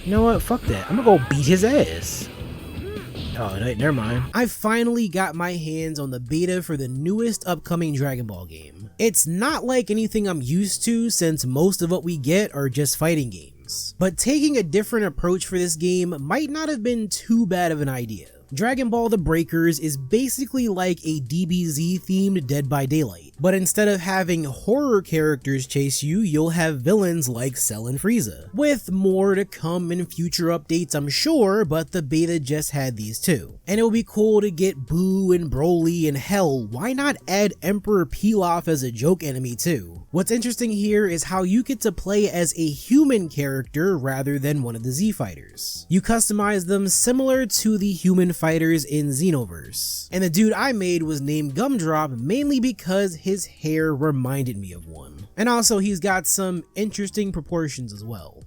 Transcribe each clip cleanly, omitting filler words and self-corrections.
You know what? Fuck that. I'm gonna go beat his ass. Oh, never mind. I finally got my hands on the beta for the newest upcoming Dragon Ball game. It's not like anything I'm used to since most of what we get are just fighting games. But taking a different approach for this game might not have been too bad of an idea. Dragon Ball The Breakers is basically like a DBZ themed Dead by Daylight, but instead of having horror characters chase you, you'll have villains like Cell and Frieza. With more to come in future updates I'm sure, but the beta just had these two. And it would be cool to get Boo and Broly, and hell, why not add Emperor Pilaf as a joke enemy too? What's interesting here is how you get to play as a human character rather than one of the Z fighters. You customize them similar to the human fighters in Xenoverse. And the dude I made was named Gumdrop mainly because his hair reminded me of one. And also he's got some interesting proportions as well.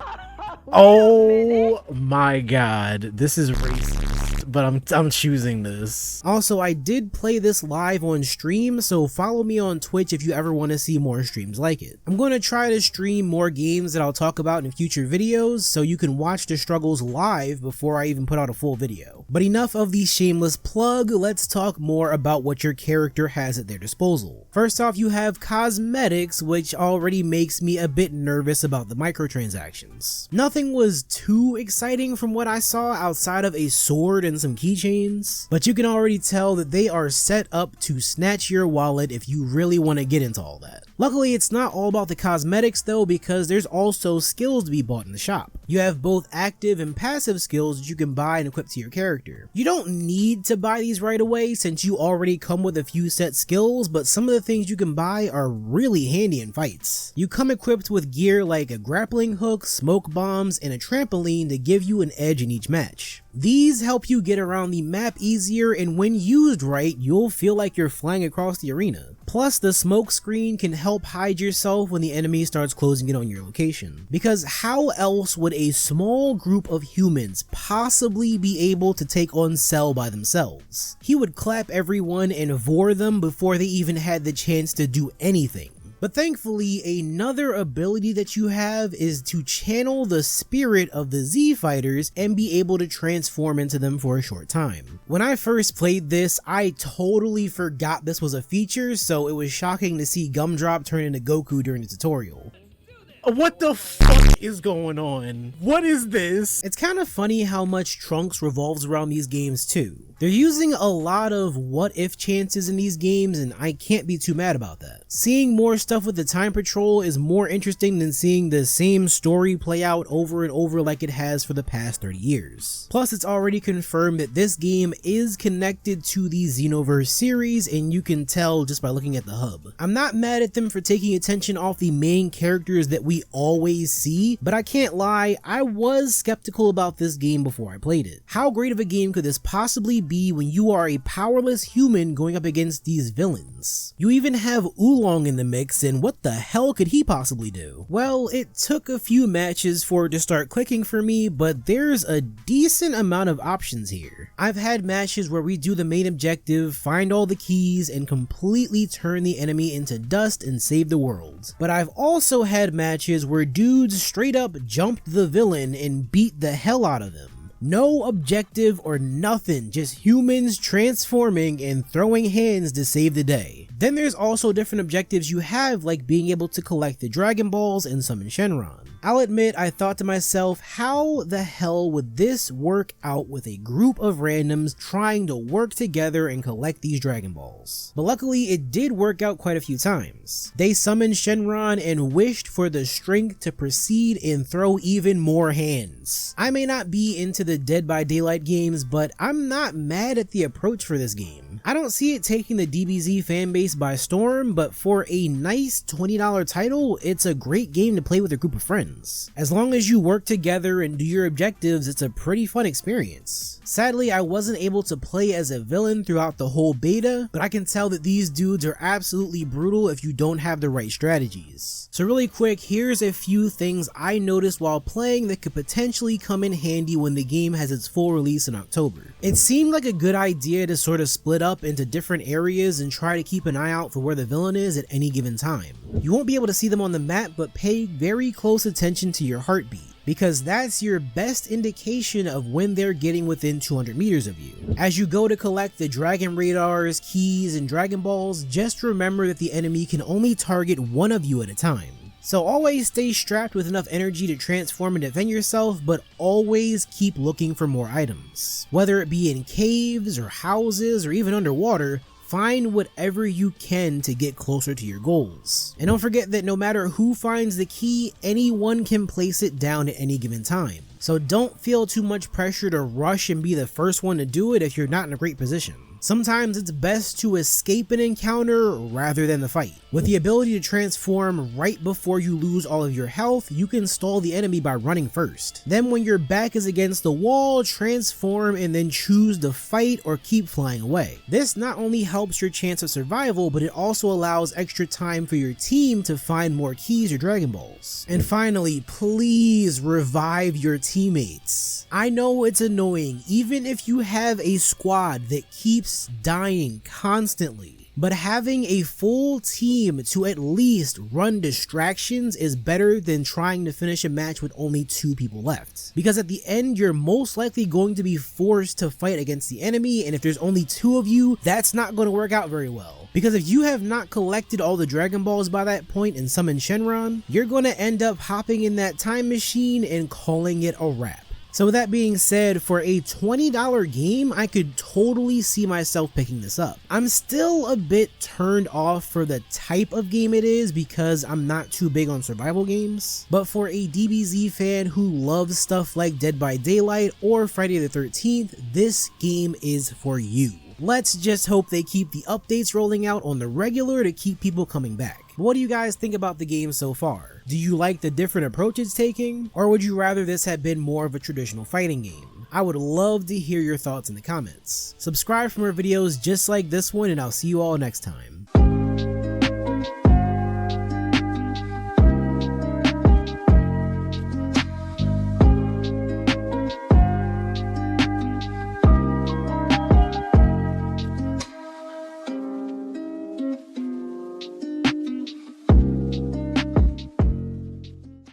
Oh my god, this is racist, but I'm choosing this. Also, I did play this live on stream, so follow me on Twitch if you ever want to see more streams like it. I'm going to try to stream more games that I'll talk about in future videos, so you can watch the struggles live before I even put out a full video. But enough of the shameless plug, let's talk more about what your character has at their disposal. First off, you have cosmetics, which already makes me a bit nervous about the microtransactions. Nothing was too exciting from what I saw outside of a sword and some keychains, but you can already tell that they are set up to snatch your wallet if you really want to get into all that. Luckily, it's not all about the cosmetics though, because there's also skills to be bought in the shop. You have both active and passive skills that you can buy and equip to your character. You don't need to buy these right away since you already come with a few set skills, but some of the things you can buy are really handy in fights. You come equipped with gear like a grappling hook, smoke bombs, and a trampoline to give you an edge in each match. These help you get around the map easier, and when used right, you'll feel like you're flying across the arena. Plus, the smoke screen can help hide yourself when the enemy starts closing in on your location. Because how else would a small group of humans possibly be able to take on Cell by themselves? He would clap everyone and vor them before they even had the chance to do anything. But thankfully, another ability that you have is to channel the spirit of the Z fighters and be able to transform into them for a short time. When I first played this, I totally forgot this was a feature, so it was shocking to see Gumdrop turn into Goku during the tutorial. What the fuck is going on? What is this? It's kind of funny how much Trunks revolves around these games too. They're using a lot of what if chances in these games, and I can't be too mad about that. Seeing more stuff with the Time Patrol is more interesting than seeing the same story play out over and over like it has for the past 30 years. Plus, it's already confirmed that this game is connected to the Xenoverse series, and you can tell just by looking at the hub. I'm not mad at them for taking attention off the main characters that we always see, but I can't lie, I was skeptical about this game before I played it. How great of a game could this possibly be when you are a powerless human going up against these villains? You even have Oolong in the mix, and what the hell could he possibly do? Well, it took a few matches for it to start clicking for me, but there's a decent amount of options here. I've had matches where we do the main objective, find all the keys, and completely turn the enemy into dust and save the world. But I've also had matches where dudes straight up jumped the villain and beat the hell out of him. No objective or nothing, just humans transforming and throwing hands to save the day. Then there's also different objectives you have, like being able to collect the Dragon Balls and summon Shenron. I'll admit, I thought to myself, how the hell would this work out with a group of randoms trying to work together and collect these Dragon Balls? But luckily, it did work out quite a few times. They summoned Shenron and wished for the strength to proceed and throw even more hands. I may not be into the Dead by Daylight games, but I'm not mad at the approach for this game. I don't see it taking the DBZ fanbase by storm, but for a nice $20 title, it's a great game to play with a group of friends. As long as you work together and do your objectives, it's a pretty fun experience. Sadly, I wasn't able to play as a villain throughout the whole beta, but I can tell that these dudes are absolutely brutal if you don't have the right strategies. So really quick, here's a few things I noticed while playing that could potentially come in handy when the game has its full release in October. It seemed like a good idea to sort of split up into different areas and try to keep an eye out for where the villain is at any given time. You won't be able to see them on the map, but pay very close attention to your heartbeat, because that's your best indication of when they're getting within 200 meters of you. As you go to collect the dragon radars, keys, and dragon balls, just remember that the enemy can only target one of you at a time. So always stay strapped with enough energy to transform and defend yourself, but always keep looking for more items. Whether it be in caves or houses or even underwater, find whatever you can to get closer to your goals. And don't forget that no matter who finds the key, anyone can place it down at any given time. So don't feel too much pressure to rush and be the first one to do it if you're not in a great position. Sometimes it's best to escape an encounter rather than the fight. With the ability to transform right before you lose all of your health, you can stall the enemy by running first. Then when your back is against the wall, transform and then choose to fight or keep flying away. This not only helps your chance of survival, but it also allows extra time for your team to find more keys or Dragon Balls. And finally, please revive your teammates. I know it's annoying, even if you have a squad that keeps dying constantly, but having a full team to at least run distractions is better than trying to finish a match with only 2 people left. Because at the end, you're most likely going to be forced to fight against the enemy, and if there's only 2 of you, that's not going to work out very well. Because if you have not collected all the Dragon Balls by that point and summoned Shenron, you're going to end up hopping in that time machine and calling it a wrap. So with that being said, for a $20 game, I could totally see myself picking this up. I'm still a bit turned off for the type of game it is because I'm not too big on survival games, but for a DBZ fan who loves stuff like Dead by Daylight or Friday the 13th, this game is for you. Let's just hope they keep the updates rolling out on the regular to keep people coming back. What do you guys think about the game so far? Do you like the different approach it's taking? Or would you rather this had been more of a traditional fighting game? I would love to hear your thoughts in the comments. Subscribe for more videos just like this one, and I'll see you all next time.